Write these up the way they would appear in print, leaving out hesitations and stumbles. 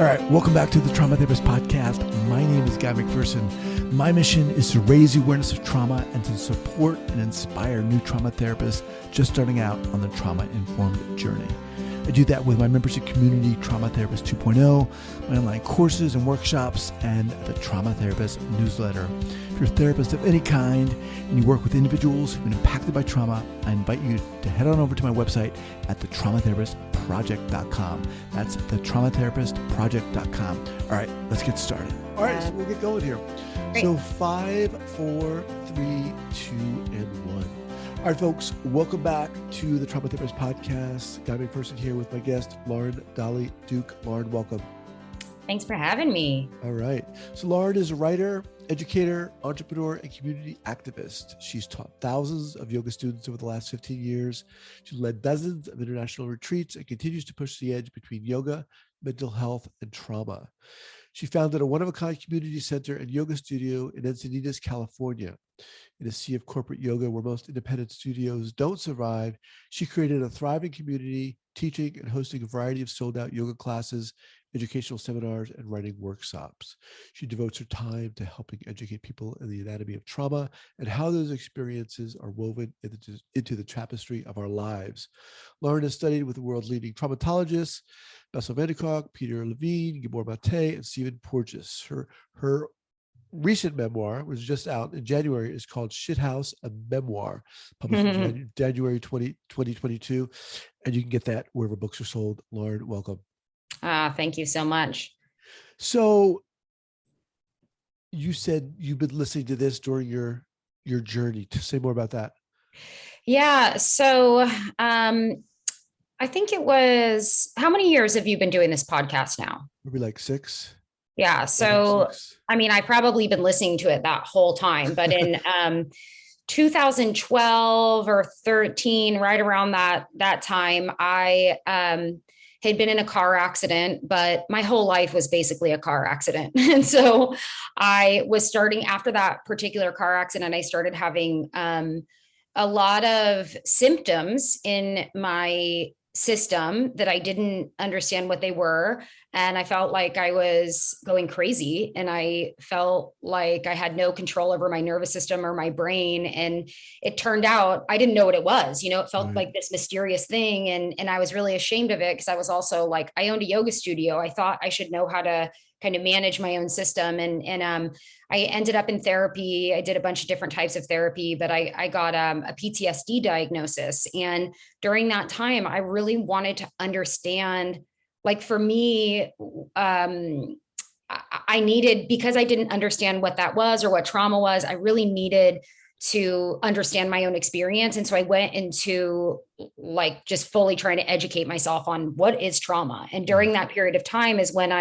All right, welcome back to the Trauma Therapist Podcast. My name is Guy McPherson. My mission is to raise the awareness of trauma and to support and inspire new trauma therapists just starting out on the trauma-informed journey. I do that with my membership community, Trauma Therapist 2.0, my online courses and workshops, and the Trauma Therapist newsletter. If you're a therapist of any kind and you work with individuals who've been impacted by trauma, I invite you to head on over to my website at thetraumatherapistproject.com. That's thetraumatherapistproject.com. All right, let's get started. All right, so we'll get going here. Great. So 5, 4, 3, 2, and 1. All right, folks, welcome back to the Trauma Therapist Podcast. Guy McPherson here with my guest, Lauren Dollie Duke. Lauren, welcome. Thanks for having me. All right. So Lauren is a writer, educator, entrepreneur, and community activist. She's taught thousands of yoga students over the last 15 years. She's led dozens of international retreats and continues to push the edge between yoga, mental health, and trauma. She founded a one-of-a-kind community center and yoga studio in Encinitas, California. In a sea of corporate yoga where most independent studios don't survive, she created a thriving community, teaching and hosting a variety of sold-out yoga classes, educational seminars, and writing workshops. She devotes her time to helping educate people in the anatomy of trauma and how those experiences are woven into the tapestry of our lives. Lauren has studied with the world's leading traumatologists, Bessel, Peter Levine, Gabor Mate, and Stephen Porges. Her recent memoir was just out in January. Is called Shithouse, a Memoir, published in January 2022. And you can get that wherever books are sold. Lauren, welcome. Thank you so much. So you said you've been listening to this during your journey. To say more about that. Yeah. So I think it was, how many years have you been doing this podcast now? Maybe like 6. Yeah. So, 6. I mean, I've probably been listening to it that whole time, but in 2012 or 13, right around that time, I had been in a car accident, but my whole life was basically a car accident. And so I was starting after that particular car accident, I started having a lot of symptoms in my system that I didn't understand what they were. And I felt like I was going crazy, and I felt like I had no control over my nervous system or my brain. And it turned out I didn't know what it was. It felt like this mysterious thing. And I was really ashamed of it because I was also like, I owned a yoga studio. I thought I should know how to kind of manage my own system. And I ended up in therapy. I did a bunch of different types of therapy, but I got a PTSD diagnosis. And during that time, I really wanted to understand, like for me, I needed, because I didn't understand what that was or what trauma was, I really needed to understand my own experience. And so I went into like just fully trying to educate myself on what is trauma. And during that period of time is when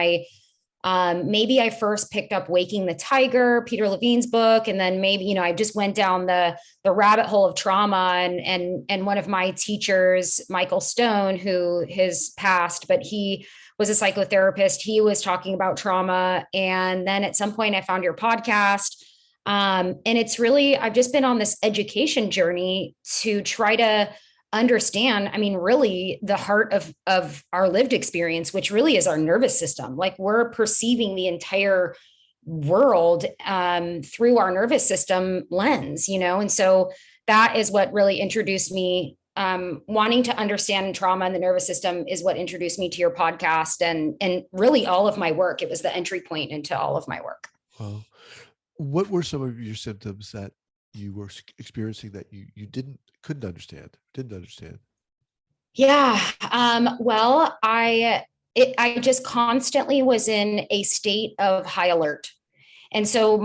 maybe I first picked up Waking the Tiger, Peter Levine's book. And then maybe, I just went down the rabbit hole of trauma, and one of my teachers, Michael Stone, who has passed, but he was a psychotherapist. He was talking about trauma. And then at some point I found your podcast. And it's really, I've just been on this education journey to try to understand, really the heart of our lived experience, which really is our nervous system. Like we're perceiving the entire world through our nervous system lens, and so that is what really introduced me. Wanting to understand trauma and the nervous system is what introduced me to your podcast and really all of my work. It was the entry point into all of my work. Wow. What were some of your symptoms that you were experiencing that you didn't understand? Yeah. Well, I just constantly was in a state of high alert. And so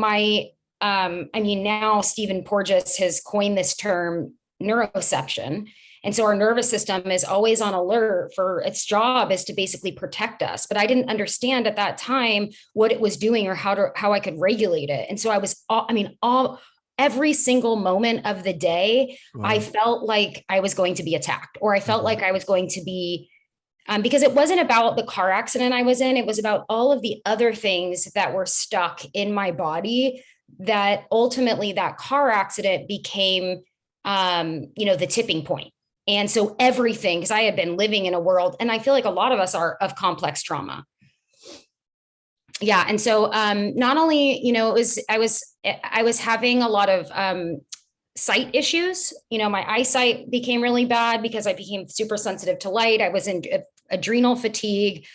now Stephen Porges has coined this term neuroception. And so our nervous system is always on alert. For its job is to basically protect us. But I didn't understand at that time what it was doing or how I could regulate it. And so I was, every single moment of the day, wow, I felt like I was going to be attacked, or I felt like I was going to be, because it wasn't about the car accident I was in. It was about all of the other things that were stuck in my body that ultimately that car accident became, the tipping point. And so everything, because I had been living in a world, and I feel like a lot of us are of complex trauma. yeah. And so not only, I was having a lot of sight issues. My eyesight became really bad because I became super sensitive to light. I was in adrenal fatigue.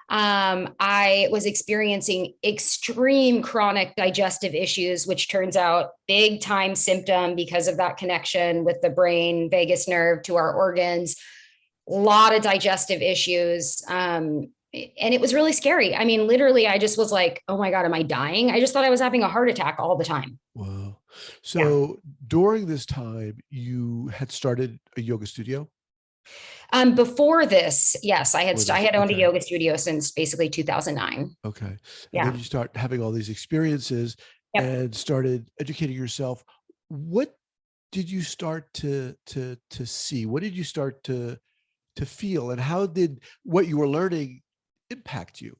I was experiencing extreme chronic digestive issues, which turns out big time symptom because of that connection with the brain, vagus nerve to our organs, a lot of digestive issues. And it was really scary. I mean, literally, I just was like, oh my God, am I dying? I just thought I was having a heart attack all the time. Wow. Yeah. So during this time, you had started a yoga studio? Before this, yes, For I this. had owned a Okay. yoga studio since basically 2009. Okay. And then Yeah. you start having all these experiences Yep. and started educating yourself. What did you start to see? What did you start to feel? And how did what you were learning impact you?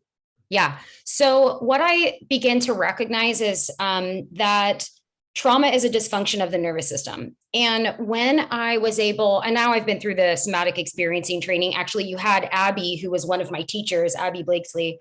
Yeah. So what I began to recognize is that trauma is a dysfunction of the nervous system. And when I was able, and now I've been through the somatic experiencing training. Actually, you had Abby, who was one of my teachers, Abby Blakesley.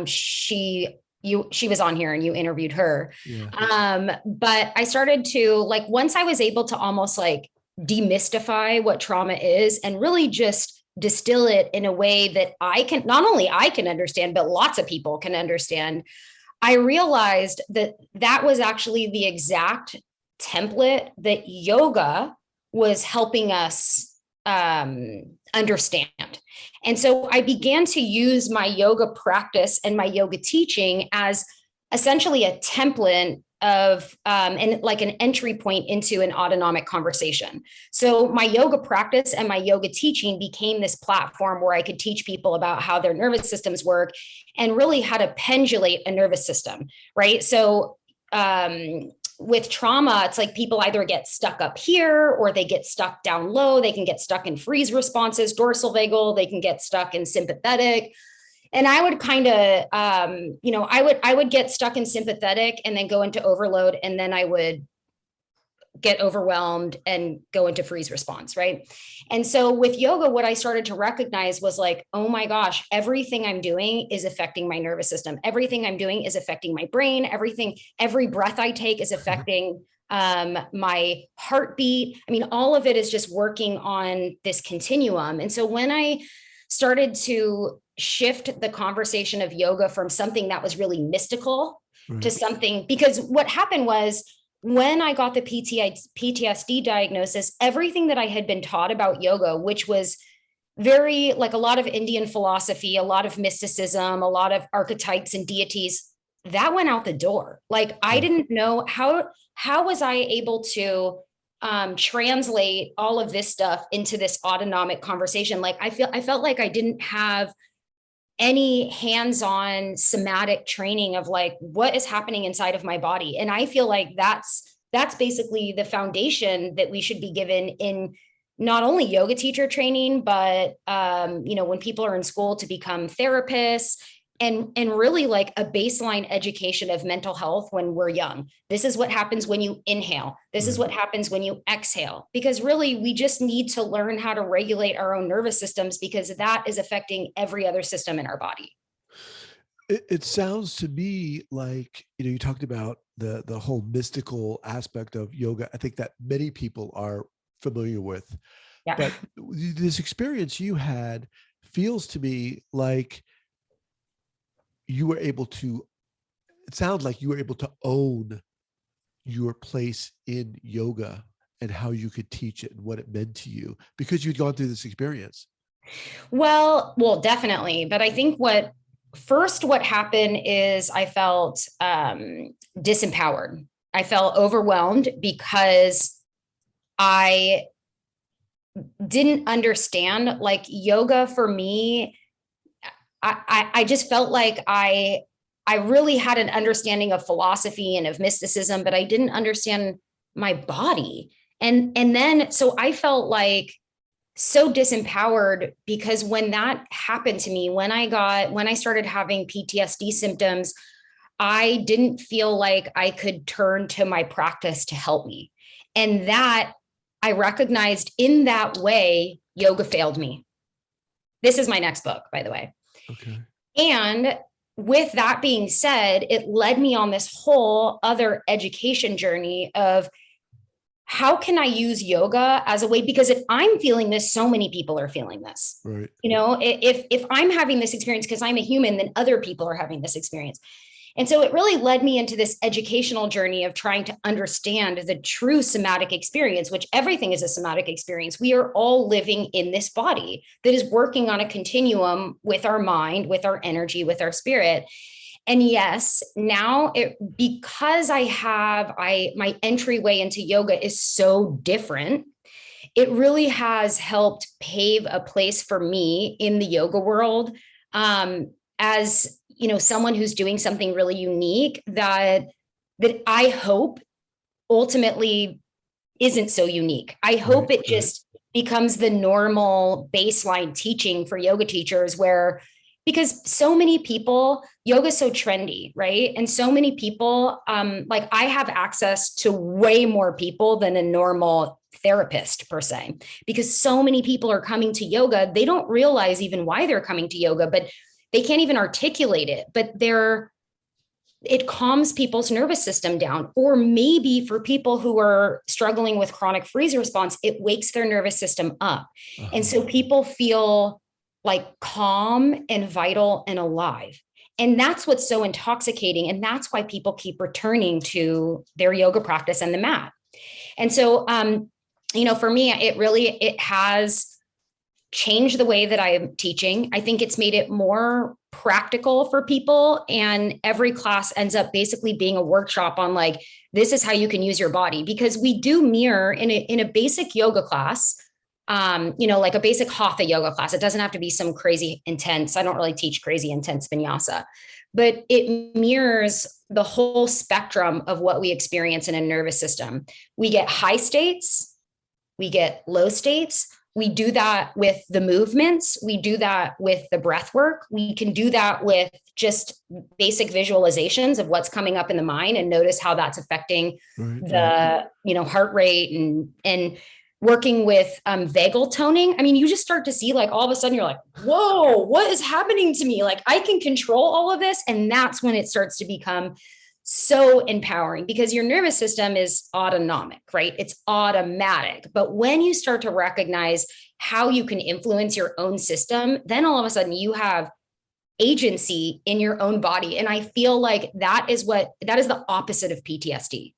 She was on here and you interviewed her. Yeah. But I started to like once I was able to almost like demystify what trauma is and really just distill it in a way that I can not only I can understand, but lots of people can understand. I realized that that was actually the exact template that yoga was helping us understand. And so I began to use my yoga practice and my yoga teaching as essentially a template of and like an entry point into an autonomic conversation. So my yoga practice and my yoga teaching became this platform where I could teach people about how their nervous systems work and really how to pendulate a nervous system, right? So with trauma, it's like people either get stuck up here or they get stuck down low. They can get stuck in freeze responses, dorsal vagal, they can get stuck in sympathetic. And I would kind of, I would get stuck in sympathetic and then go into overload, and then I would get overwhelmed and go into freeze response, right? And so with yoga, what I started to recognize was like, oh my gosh, everything I'm doing is affecting my nervous system. Everything I'm doing is affecting my brain. Every breath I take is affecting my heartbeat. I mean, all of it is just working on this continuum. And so when I started to shift the conversation of yoga from something that was really mystical to Right. something, because what happened was when I got the PTSD diagnosis, everything that I had been taught about yoga, which was very like a lot of Indian philosophy, a lot of mysticism, a lot of archetypes and deities, that went out the door. Like I Yeah. didn't know how was I able to translate all of this stuff into this autonomic conversation. Like I felt like I didn't have any hands-on somatic training of like what is happening inside of my body. And I feel like that's basically the foundation that we should be given in not only yoga teacher training, but when people are in school to become therapists and really like a baseline education of mental health when we're young. This is what happens when you inhale. This is Right. what happens when you exhale, because really we just need to learn how to regulate our own nervous systems because that is affecting every other system in our body. It sounds to me like, you talked about the whole mystical aspect of yoga. I think that many people are familiar with, Yeah. but this experience you had feels to me like you were able to, it sounds like you were able to own your place in yoga and how you could teach it and what it meant to you because you'd gone through this experience. Well, definitely. But I think what happened is I felt disempowered. I felt overwhelmed because I didn't understand like yoga for me. I just felt like I really had an understanding of philosophy and of mysticism, but I didn't understand my body. And then so I felt like so disempowered because when that happened to me, when I started having PTSD symptoms, I didn't feel like I could turn to my practice to help me. And that I recognized in that way, yoga failed me. This is my next book, by the way. Okay. And with that being said, it led me on this whole other education journey of how can I use yoga as a way, because if I'm feeling this, so many people are feeling this. Right. You know, if I'm having this experience because I'm a human, then other people are having this experience. And so it really led me into this educational journey of trying to understand the true somatic experience, which everything is a somatic experience. We are all living in this body that is working on a continuum with our mind, with our energy, with our spirit. And yes, now because my entryway into yoga is so different, it really has helped pave a place for me in the yoga world, as someone who's doing something really unique that I hope ultimately isn't so unique. I hope it just becomes the normal baseline teaching for yoga teachers, because so many people, yoga is so trendy, right? And so many people, like I have access to way more people than a normal therapist per se, because so many people are coming to yoga. They don't realize even why they're coming to yoga, but they can't even articulate it, but it calms people's nervous system down. Or maybe for people who are struggling with chronic freeze response, it wakes their nervous system up. Uh-huh. And so people feel like calm and vital and alive. And that's what's so intoxicating. And that's why people keep returning to their yoga practice and the mat. And so, for me, it has changed the way that I am teaching. I think it's made it more practical for people. And every class ends up basically being a workshop on like, this is how you can use your body, because we do mirror in a basic yoga class, like a basic hatha yoga class. It doesn't have to be some crazy intense. I don't really teach crazy intense vinyasa, but it mirrors the whole spectrum of what we experience in a nervous system. We get high states, we get low states. We do that with the movements. We do that with the breath work. We can do that with just basic visualizations of what's coming up in the mind and notice how that's affecting the heart rate and working with vagal toning. I mean, you just start to see like all of a sudden you're like, whoa, what is happening to me? Like I can control all of this. And that's when it starts to become so empowering, because your nervous system is autonomic, right? It's automatic. But when you start to recognize how you can influence your own system, then all of a sudden you have agency in your own body. And I feel like that is the opposite of PTSD.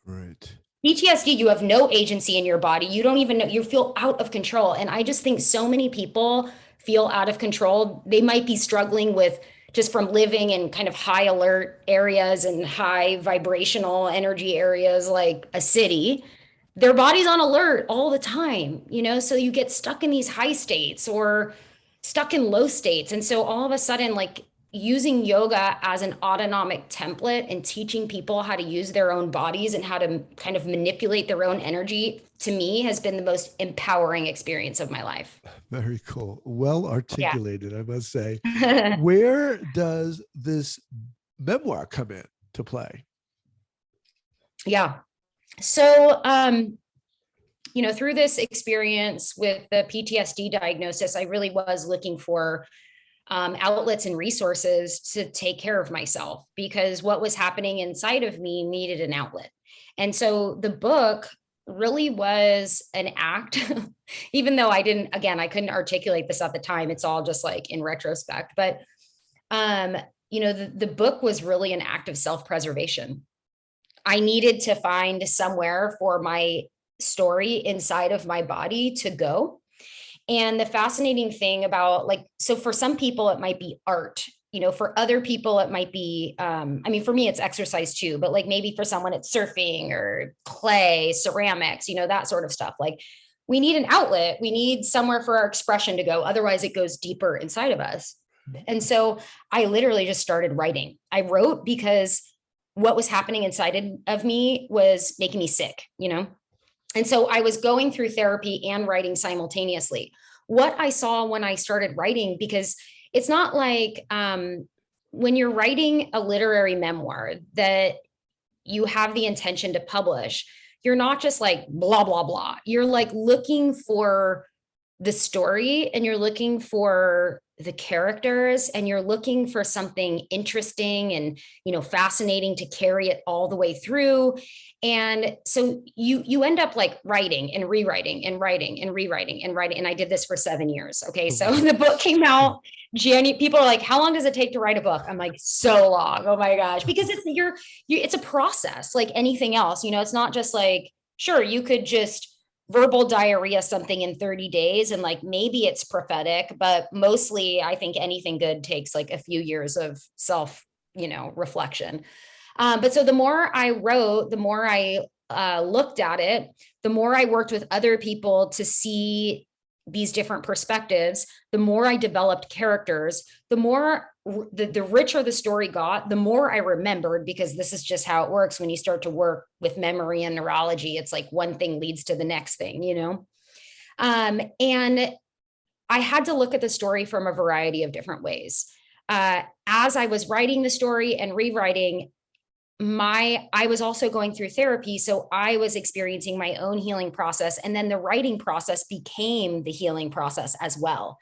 Right. PTSD, you have no agency in your body. You don't even know, you feel out of control. And I just think so many people feel out of control. They might be struggling with just from living in kind of high alert areas and high vibrational energy areas like a city. Their body's on alert all the time, so you get stuck in these high states or stuck in low states. And so all of a sudden, like using yoga as an autonomic template and teaching people how to use their own bodies and how to kind of manipulate their own energy, to me, has been the most empowering experience of my life. Very cool. Well articulated, I must say. Where does this memoir come in to play? Yeah. So, through this experience with the PTSD diagnosis, I really was looking for outlets and resources to take care of myself, because what was happening inside of me needed an outlet. And so the book really was an act, even though I couldn't articulate this at the time. It's all just like in retrospect, but, the book was really an act of self-preservation. I needed to find somewhere for my story inside of my body to go. And the fascinating thing about so for some people, it might be art, for other people, it might be, for me, it's exercise too, but like maybe for someone it's surfing or clay, ceramics, that sort of stuff. Like we need an outlet. We need somewhere for our expression to go. Otherwise it goes deeper inside of us. And so I literally just started writing. I wrote because what was happening inside of me was making me sick, And so I was going through therapy and writing simultaneously. What I saw when I started writing, because it's not like when you're writing a literary memoir that you have the intention to publish, you're not just like blah, blah, blah. You're like looking for the story and you're looking for the characters and you're looking for something interesting and, fascinating to carry it all the way through. And so you end up like writing and rewriting and writing and rewriting and writing. And I did this for 7 years. Okay. So the book came out January. People are like, how long does it take to write a book? I'm like, so long. Oh my gosh. Because it's a process like anything else. It's not just like, sure, you could just verbal diarrhea something in 30 days and like maybe it's prophetic, but mostly I think anything good takes like a few years of self, reflection. But so the more I wrote, the more I looked at it, the more I worked with other people to see these different perspectives, the more I developed characters, the richer the story got, the more I remembered, because this is just how it works when you start to work with memory and neurology. It's like one thing leads to the next thing, and I had to look at the story from a variety of different ways. As I was writing the story and rewriting, I was also going through therapy. So I was experiencing my own healing process. And then the writing process became the healing process as well.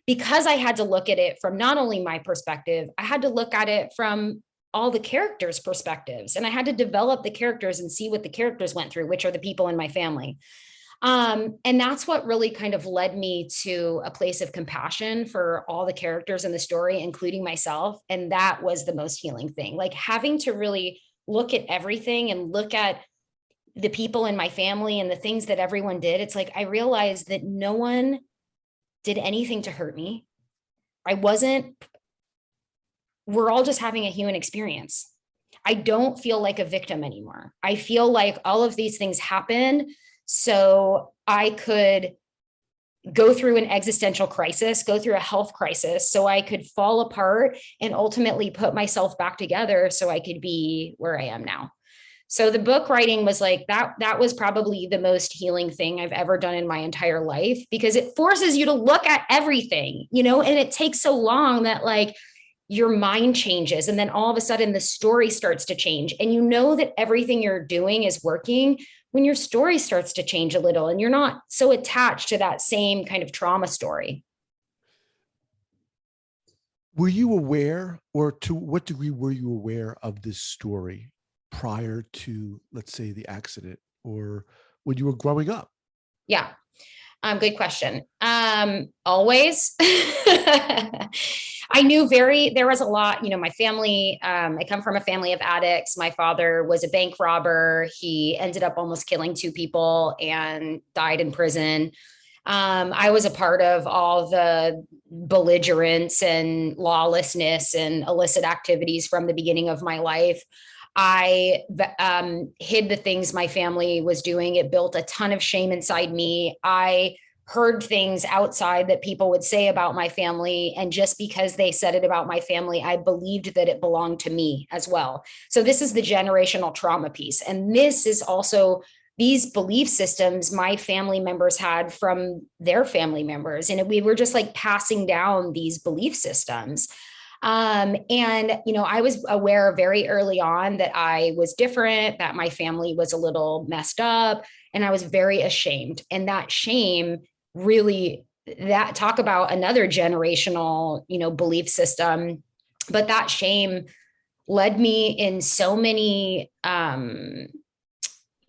Because I had to look at it from not only my perspective, I had to look at it from all the characters' perspectives. And I had to develop the characters and see what the characters went through, which are the people in my family. And that's what really kind of led me to a place of compassion for all the characters in the story, including myself. And that was the most healing thing, like having to really look at everything and look at the people in my family and the things that everyone did. It's like, I realized that no one did anything to hurt me. We're all just having a human experience. I don't feel like a victim anymore. I feel like all of these things happened so I could go through an existential crisis, go through a health crisis, so I could fall apart and ultimately put myself back together so I could be where I am now. So the book writing was like that was probably the most healing thing I've ever done in my entire life, because it forces you to look at everything, and it takes so long that like your mind changes. And then all of a sudden the story starts to change. And that everything you're doing is working when your story starts to change a little and you're not so attached to that same kind of trauma story. Were you aware, or to what degree were you aware of this story prior to, let's say, the accident, or when you were growing up? Yeah. Good question. Always. I knew there was a lot, my family, I come from a family of addicts. My father was a bank robber. He ended up almost killing 2 people and died in prison. I was a part of all the belligerence and lawlessness and illicit activities from the beginning of my life. I hid the things my family was doing. It built a ton of shame inside me. I heard things outside that people would say about my family. And just because they said it about my family, I believed that it belonged to me as well. So this is the generational trauma piece. And this is also these belief systems my family members had from their family members. And we were just like passing down these belief systems. And, I was aware very early on that I was different, that my family was a little messed up, and I was very ashamed. And that shame really, that talk about another generational, belief system, but that shame led me in so many,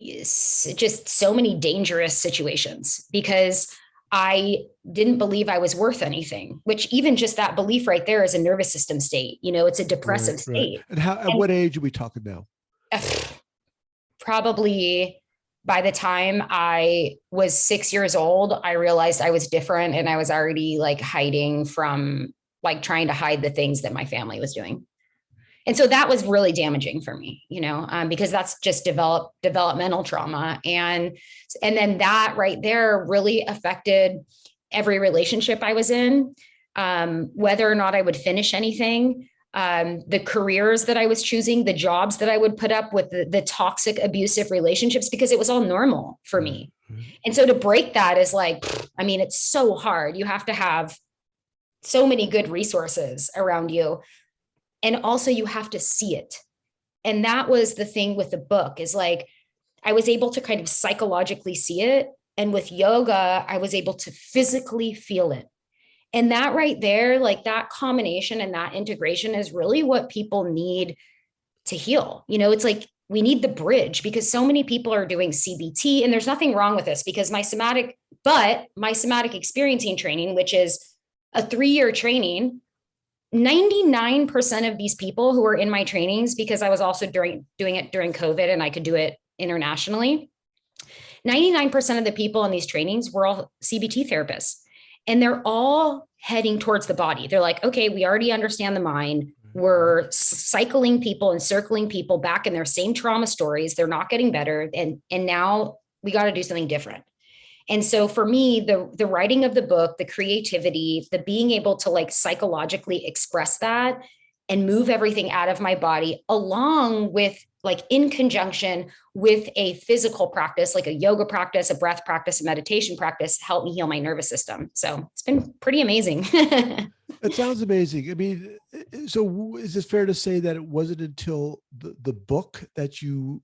just so many dangerous situations, because I didn't believe I was worth anything, which even just that belief right there is a nervous system state. It's a depressive state. Right. And at what age are we talking now? Probably by the time I was 6 years old, I realized I was different, and I was already like hiding from, like trying to hide the things that my family was doing. And so that was really damaging for me, because that's just developmental trauma. And then that right there really affected every relationship I was in, whether or not I would finish anything, the careers that I was choosing, the jobs that I would put up with, the toxic, abusive relationships, because it was all normal for me. And so to break that is like, it's so hard. You have to have so many good resources around you. And also you have to see it. And that was the thing with the book, is like, I was able to kind of psychologically see it. And with yoga, I was able to physically feel it. And that right there, like that combination and that integration is really what people need to heal. It's like we need the bridge, because so many people are doing CBT, and there's nothing wrong with this, because my somatic experiencing training, which is a 3-year training, 99% of these people who are in my trainings, because I was also doing it during COVID and I could do it internationally, 99% of the people in these trainings were all CBT therapists, and they're all heading towards the body. They're like, okay, we already understand the mind. We're cycling people and circling people back in their same trauma stories. They're not getting better. And now we got to do something different. And so for me, the writing of the book, the creativity, the being able to like psychologically express that and move everything out of my body, along with like in conjunction with a physical practice, like a yoga practice, a breath practice, a meditation practice, helped me heal my nervous system. So it's been pretty amazing. It sounds amazing. I mean, so is it fair to say that it wasn't until the book that you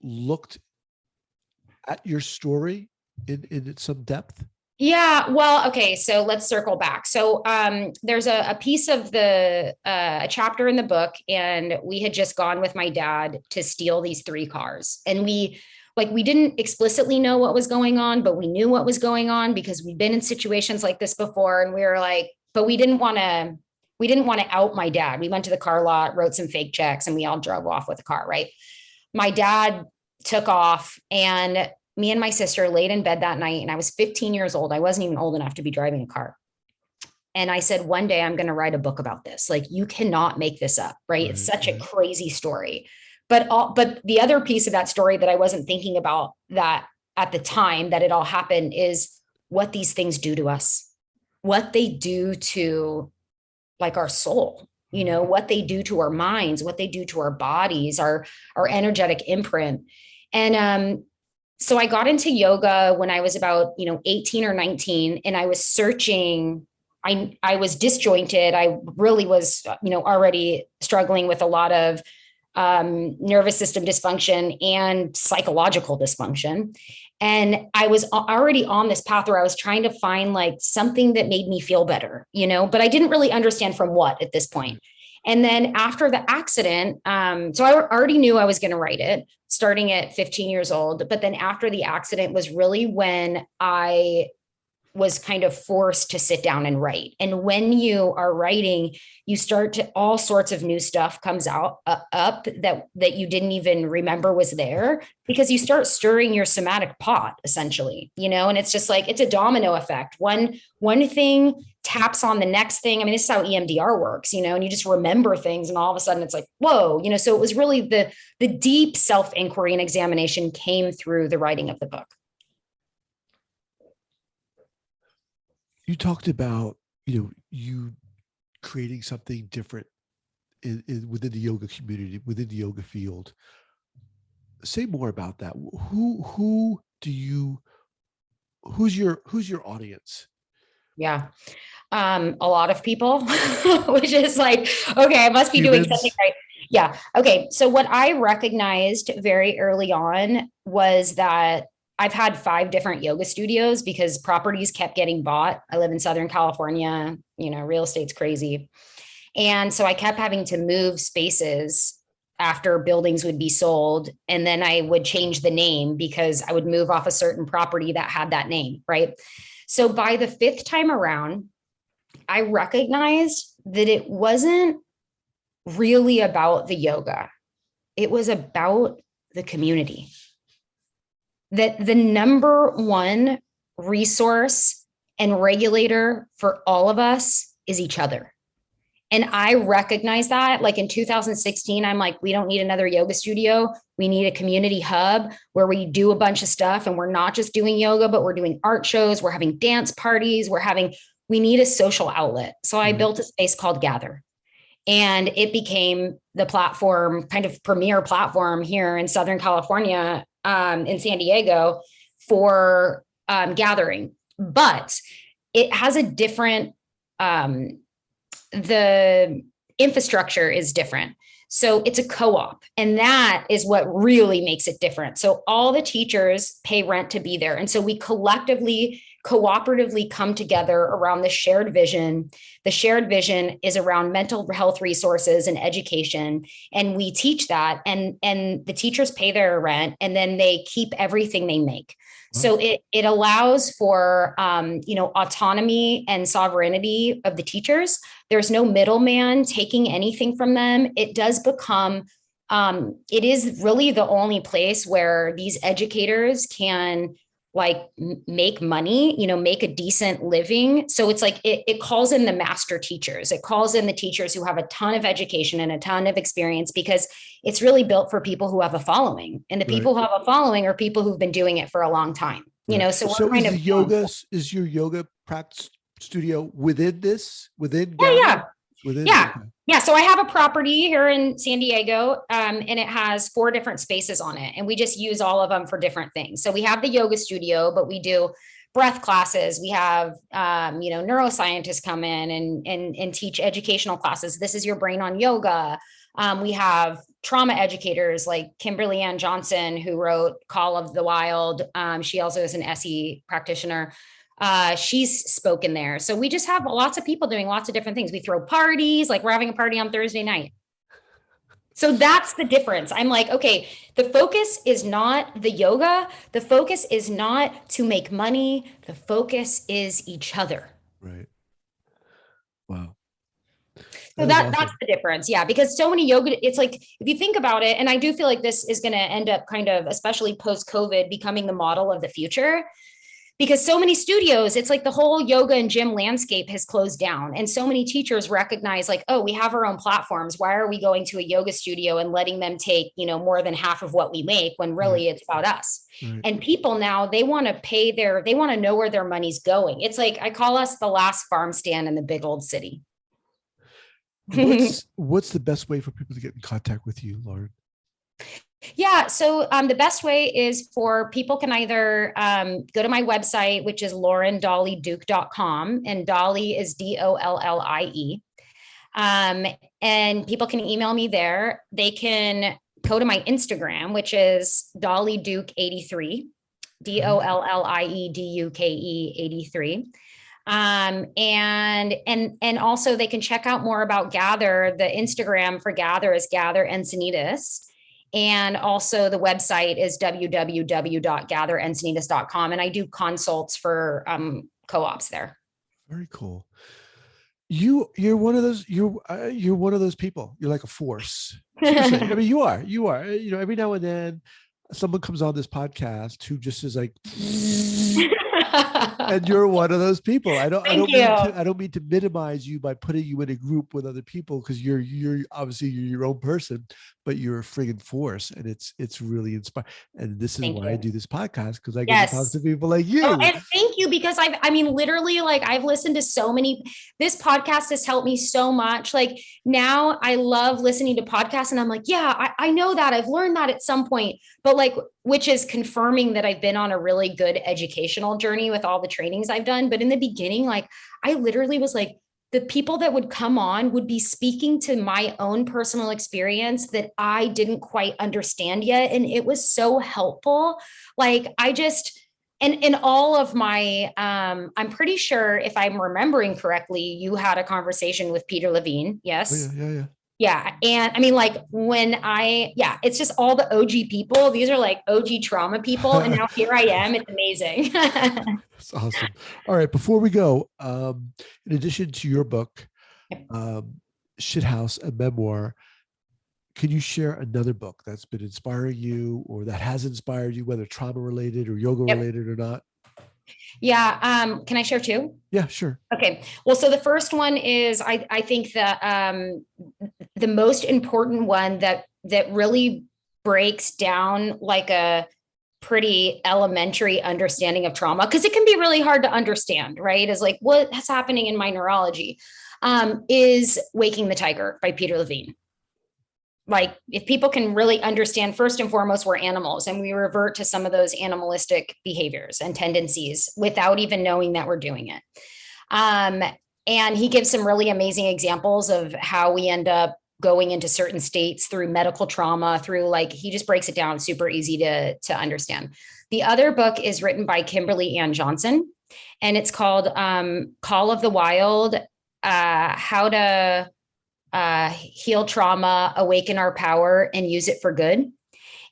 looked at your story in some depth? Yeah, well, okay, so let's circle back. So there's a piece of a chapter in the book, and we had just gone with my dad to steal these 3 cars. And we didn't explicitly know what was going on, but we knew what was going on because we'd been in situations like this before. And we were like, but we didn't want to out my dad. We went to the car lot, wrote some fake checks, and we all drove off with the car, right? My dad took off, and me and my sister laid in bed that night, and I was 15 years old. I wasn't even old enough to be driving a car. And I said, one day I'm going to write a book about this. Like, you cannot make this up, right? It's such a crazy story. But the other piece of that story that I wasn't thinking about that at the time that it all happened is what these things do to us, what they do to like our soul, what they do to our minds, what they do to our bodies, our energetic imprint. And, so I got into yoga when I was about, 18 or 19, and I was searching. I was disjointed. I really was, already struggling with a lot of nervous system dysfunction and psychological dysfunction. And I was already on this path where I was trying to find like something that made me feel better, but I didn't really understand from what at this point. And then after the accident, so I already knew I was going to write it starting at 15 years old. But then after the accident was really when I was kind of forced to sit down and write. And when you are writing, you start to, all sorts of new stuff comes out up that you didn't even remember was there, because you start stirring your somatic pot essentially, and it's just like, it's a domino effect. One thing taps on the next thing. I mean, this is how EMDR works, and you just remember things, and all of a sudden it's like, whoa, so it was really the deep self-inquiry and examination came through the writing of the book. You talked about, you creating something different within the yoga community, within the yoga field. Say more about that. Who's your audience? Yeah. A lot of people, which is like, okay, I must be doing something right. Yeah. Okay. So what I recognized very early on was that I've had 5 different yoga studios because properties kept getting bought. I live in Southern California, real estate's crazy. And so I kept having to move spaces after buildings would be sold. And then I would change the name because I would move off a certain property that had that name. Right. So by the 5th time around, I recognized that it wasn't really about the yoga. It was about the community. That the number one resource and regulator for all of us is each other. And I recognize that, like in 2016, I'm like, we don't need another yoga studio. We need a community hub where we do a bunch of stuff, and we're not just doing yoga, but we're doing art shows. We're having dance parties. We need a social outlet. So I built a space called Gather, and it became the platform, kind of premier platform here in Southern California, in San Diego for gathering. But it has a different, the infrastructure is different. So it's a co-op, and that is what really makes it different. So all the teachers pay rent to be there. And so we collectively, cooperatively come together around the shared vision. The shared vision is around mental health resources and education. And we teach that, and the teachers pay their rent, and then they keep everything they make. So it allows for autonomy and sovereignty of the teachers. There's no middleman taking anything from them. It does become it is really the only place where these educators can make money, make a decent living. So it's like it calls in the master teachers. It calls in the teachers who have a ton of education and a ton of experience, because it's really built for people who have a following. And the people who have a following are people who've been doing it for a long time. So we're kind of is your yoga practice studio within this? Yeah. So I have a property here in San Diego, and it has 4 different spaces on it, and we just use all of them for different things. So we have the yoga studio, but we do breath classes. We have, neuroscientists come in and teach educational classes. This is your brain on yoga. We have trauma educators like Kimberly Ann Johnson, who wrote Call of the Wild. She also is an SE practitioner. She's spoken there. So we just have lots of people doing lots of different things. We throw parties, like we're having a party on Thursday night. So that's the difference. I'm like, okay, the focus is not the yoga. The focus is not to make money. The focus is each other. Right. Wow. So that's the difference. Yeah. Because so many yoga, it's like, if you think about it, and I do feel like this is going to end up kind of, especially post-COVID, becoming the model of the future. Because so many studios, it's like the whole yoga and gym landscape has closed down. And so many teachers recognize like, oh, we have our own platforms. Why are we going to a yoga studio and letting them take, more than half of what we make, when really it's about us? Right. And people now, they want to they want to know where their money's going. It's like, I call us the last farm stand in the big old city. What's the best way for people to get in contact with you, Lauren? Yeah. So the best way is for people can either go to my website, which is laurendollyduke.com, and Dollie is DOLLIE. And people can email me there. They can go to my Instagram, which is Dollie Duke 83, DOLLIEDUKE 83. And also they can check out more about Gather. The Instagram for Gather is Gather Encinitas. And also the website is www.gatherencinitas.com. And I do consults for co-ops there. Very cool. You're one of those, you're one of those people. You're like a force. Seriously. I mean, you are, every now and then someone comes on this podcast who just is like, and you're one of those people. I don't mean to minimize you by putting you in a group with other people, because you're obviously you're your own person, but you're a friggin' force, and it's really inspiring. And this is why I do this podcast, because I get to talk to people like you. Oh, and thank you, because literally, like, I've listened to so many. This podcast has helped me so much. Like, now I love listening to podcasts, and I'm like, yeah, I know that I've learned that at some point, but like, which is confirming that I've been on a really good educational journey with all the trainings I've done. But in the beginning, like, I literally was like, the people that would come on would be speaking to my own personal experience that I didn't quite understand yet. And it was so helpful. Like, and in all of my, I'm pretty sure, if I'm remembering correctly, you had a conversation with Peter Levine. Yes. Oh, yeah. Yeah. And I mean, like, it's just all the OG people. These are like OG trauma people. And now here I am. It's amazing. That's awesome. All right. Before we go, in addition to your book, Shithouse, a memoir, can you share another book that's been inspiring you, or that has inspired you, whether trauma related or yoga related or not? Yeah. Can I share 2? Yeah, sure. Okay. Well, so the first one is, I think that the most important one that really breaks down like a pretty elementary understanding of trauma, because it can be really hard to understand, right? Is like, what's happening in my neurology, is Waking the Tiger by Peter Levine. Like, if people can really understand, first and foremost, we're animals, and we revert to some of those animalistic behaviors and tendencies without even knowing that we're doing it. And he gives some really amazing examples of how we end up going into certain states through medical trauma, through like, he just breaks it down super easy to understand. The other book is written by Kimberly Ann Johnson, and it's called Call of the Wild, How to Heal Trauma, Awaken Our Power, and Use It for Good.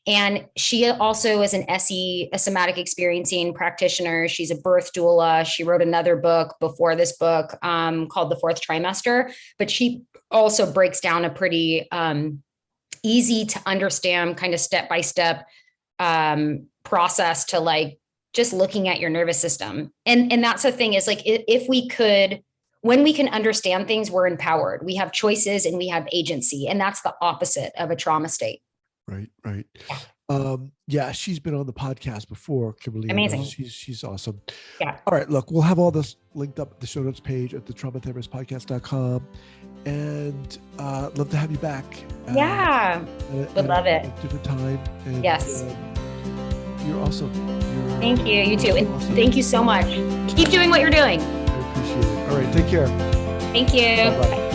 And she also is an SE, a somatic experiencing practitioner. She's a birth doula. She wrote another book before this book called The Fourth Trimester, but she also breaks down a pretty easy to understand kind of step-by-step process to like just looking at your nervous system. And that's the thing is like, if we could, when we can understand things, we're empowered. We have choices and we have agency. And that's the opposite of a trauma state. Right, right. Yeah, she's been on the podcast before, Kimberly. Amazing. She's awesome. Yeah. All right, look, we'll have all this linked up at the show notes page at the traumatherapistpodcast.com. And love to have you back. Yeah. Would love it. At a different time. And, yes. You're awesome. Thank you. You too. And awesome. Thank you so much. Keep doing what you're doing. I appreciate it. All right. Take care. Thank you. Bye-bye.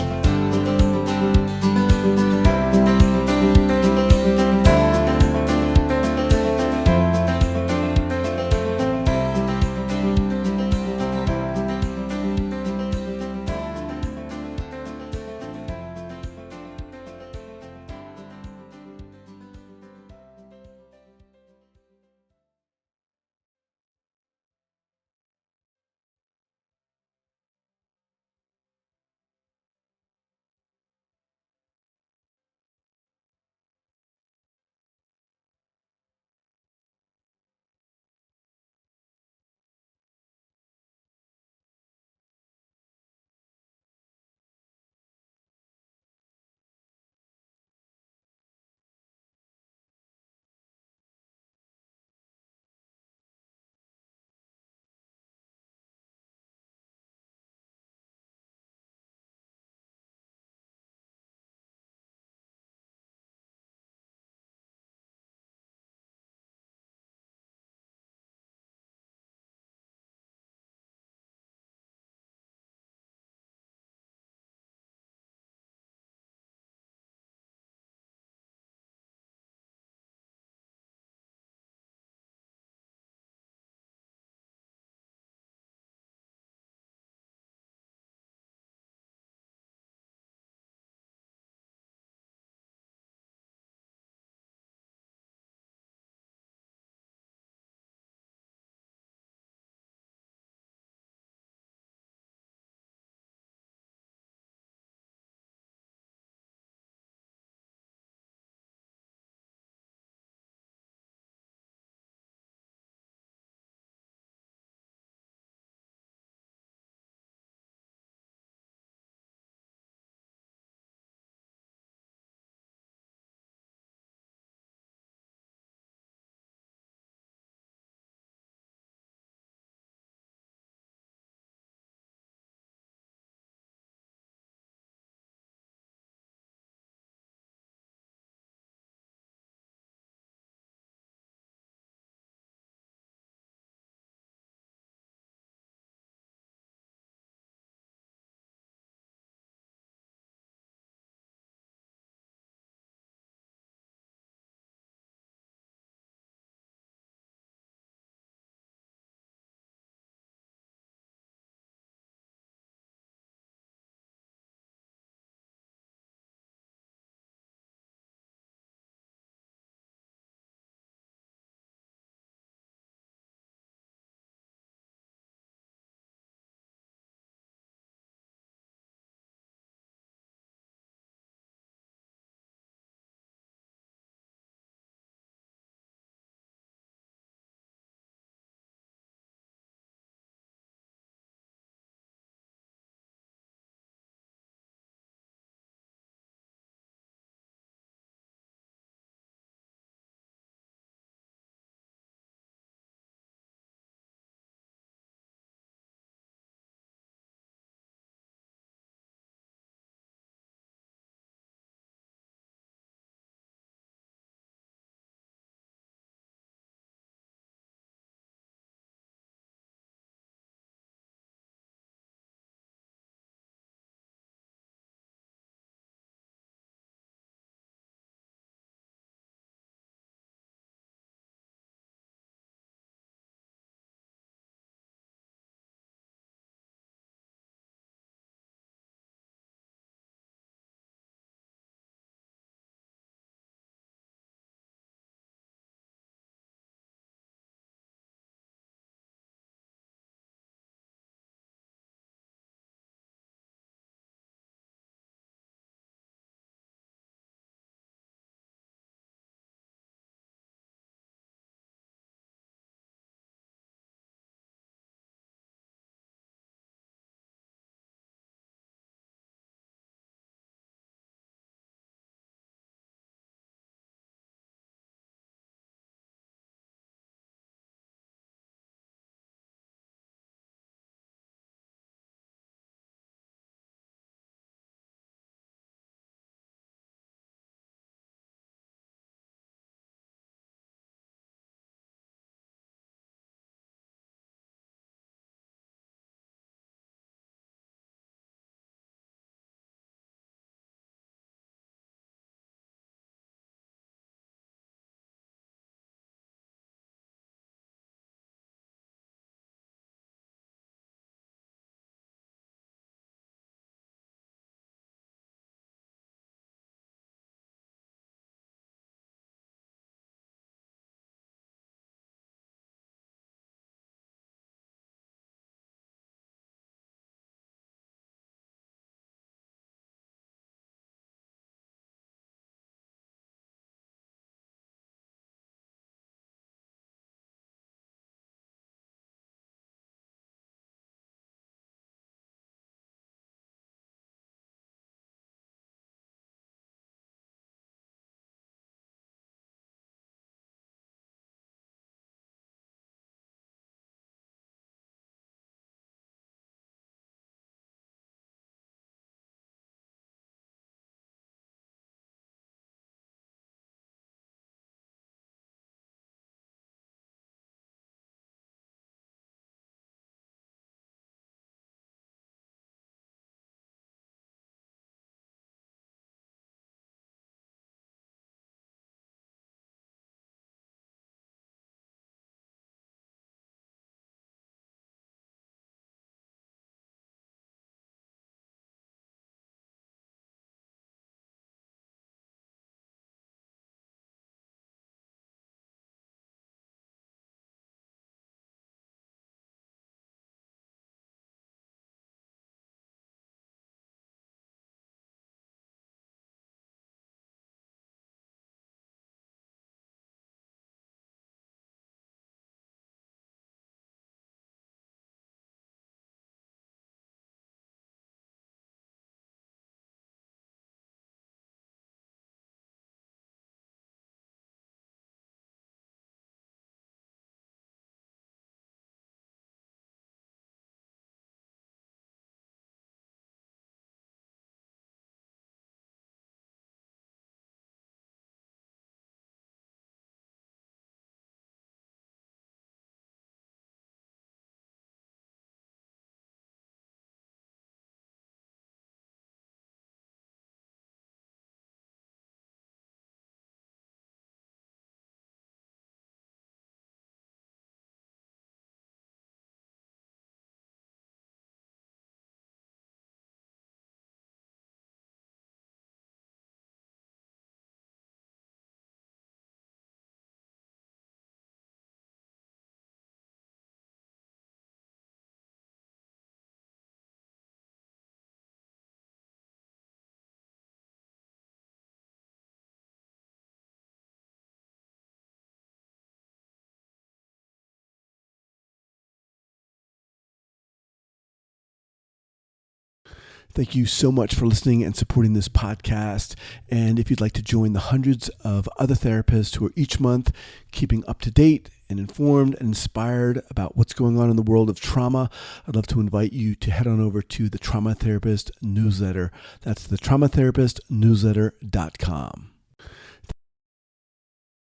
Thank you so much for listening and supporting this podcast. And if you'd like to join the hundreds of other therapists who are each month keeping up to date and informed and inspired about what's going on in the world of trauma, I'd love to invite you to head on over to the Trauma Therapist newsletter. That's the traumatherapistnewsletter.com.